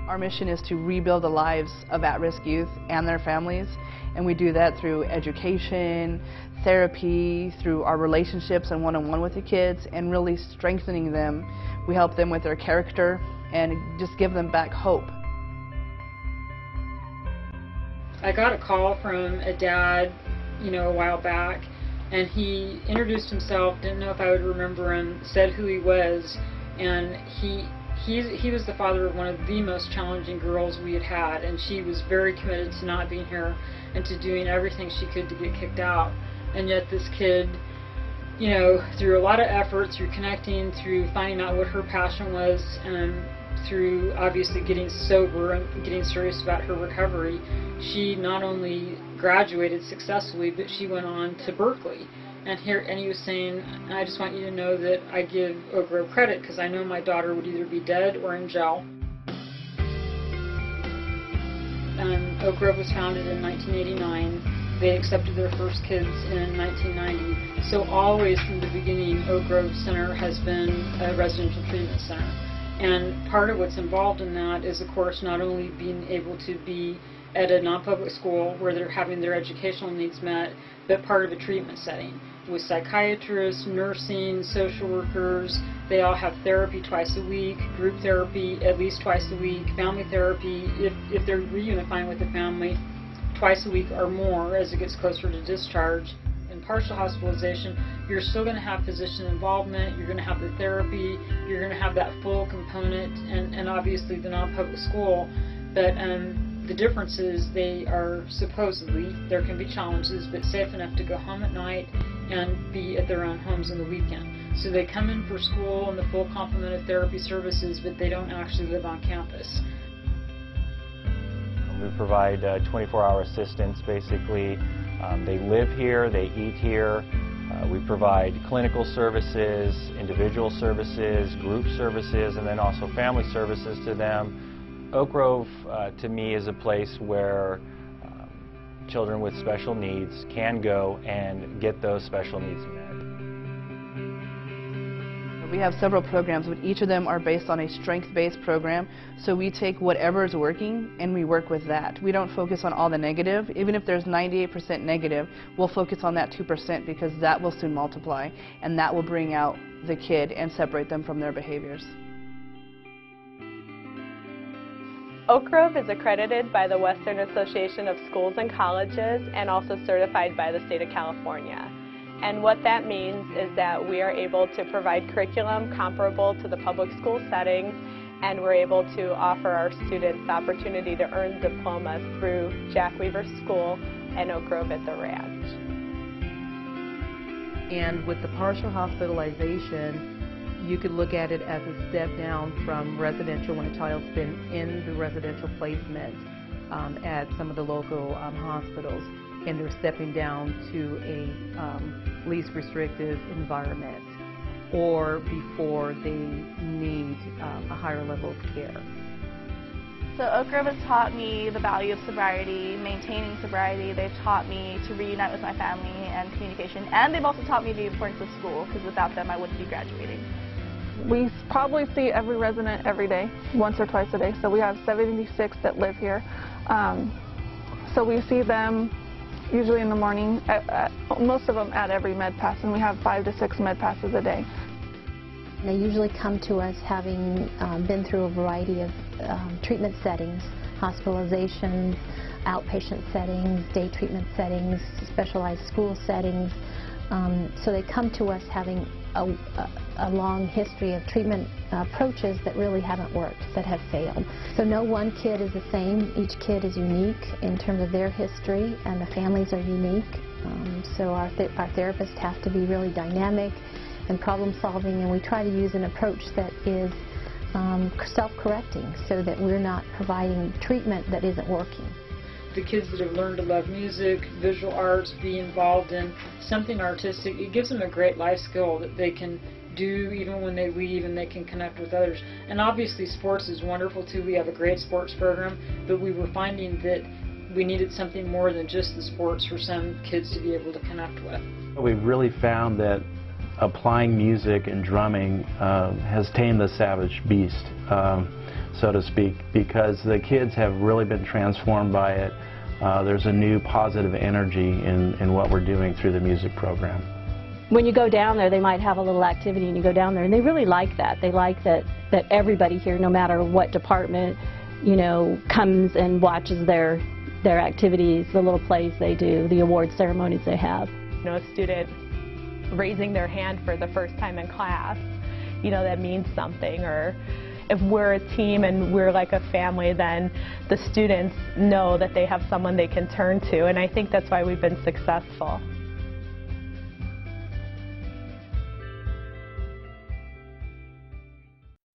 Our mission is to rebuild the lives of at-risk youth and their families, and we do that through education, therapy, through our relationships and one-on-one with the kids, and really strengthening them. We help them with their character and just give them back hope. I got a call from a dad, a while back, and he introduced himself, didn't know if I would remember him, said who he was, and he was the father of one of the most challenging girls we had had, and she was very committed to not being here and to doing everything she could to get kicked out. And yet this kid, through a lot of effort, through connecting, through finding out what her passion was, and through obviously getting sober and getting serious about her recovery, she not only graduated successfully, but she went on to Berkeley. And he was saying, I just want you to know that I give Oak Grove credit because I know my daughter would either be dead or in jail. Oak Grove was founded in 1989. They accepted their first kids in 1990. So always from the beginning, Oak Grove Center has been a residential treatment center. And part of what's involved in that is, of course, not only being able to be at a non-public school where they're having their educational needs met, but part of a treatment setting with psychiatrists, nursing, social workers. They all have therapy twice a week, group therapy at least twice a week, family therapy if they're reunifying with the family twice a week or more as it gets closer to discharge. In partial hospitalization, you're still going to have physician involvement, you're going to have the therapy, you're going to have that full component, and obviously the non-public school. But the difference is they are supposedly, there can be challenges, but safe enough to go home at night and be at their own homes on the weekend. So they come in for school and the full complement of therapy services, but they don't actually live on campus. We provide 24-hour assistance, basically. They live here, they eat here. We provide clinical services, individual services, group services, and then also family services to them. Oak Grove, to me, is a place where children with special needs can go and get those special needs met. We have several programs, but each of them are based on a strength-based program. So we take whatever is working and we work with that. We don't focus on all the negative. Even if there's 98% negative, we'll focus on that 2% because that will soon multiply and that will bring out the kid and separate them from their behaviors. Oak Grove is accredited by the Western Association of Schools and Colleges and also certified by the state of California. And what that means is that we are able to provide curriculum comparable to the public school settings, and we're able to offer our students the opportunity to earn diplomas through Jack Weaver School and Oak Grove at the Ranch. And with the partial hospitalization, you could look at it as a step down from residential when a child's been in the residential placement at some of the local hospitals, and they're stepping down to a least restrictive environment, or before they need a higher level of care. So Oak Grove has taught me the value of sobriety, maintaining sobriety. They've taught me to reunite with my family and communication, and they've also taught me the importance of school, because without them I wouldn't be graduating. We probably see every resident every day, once or twice a day. So we have 76 that live here. So we see them usually in the morning, most of them at every med pass, and we have 5 to 6 med passes a day. They usually come to us having been through a variety of treatment settings, hospitalizations, outpatient settings, day treatment settings, specialized school settings. So they come to us having a long history of treatment approaches that really haven't worked, that have failed. So no one kid is the same. Each kid is unique in terms of their history, and the families are unique. So our therapists have to be really dynamic and problem-solving, and we try to use an approach that is self-correcting so that we're not providing treatment that isn't working. The kids that have learned to love music, visual arts, be involved in something artistic, it gives them a great life skill that they can do even when they leave, and they can connect with others. And obviously sports is wonderful too. We have a great sports program, but we were finding that we needed something more than just the sports for some kids to be able to connect with. We really found that applying music and drumming has tamed the savage beast, so to speak, because the kids have really been transformed by it. There's a new positive energy in what we're doing through the music program. When you go down there, they might have a little activity and you go down there, and they really like that. They like that everybody here, no matter what department, you know, comes and watches their activities, the little plays they do, the award ceremonies they have. You know, a student raising their hand for the first time in class, you know, that means something. Or if we're a team and we're like a family, then the students know that they have someone they can turn to, and I think that's why we've been successful.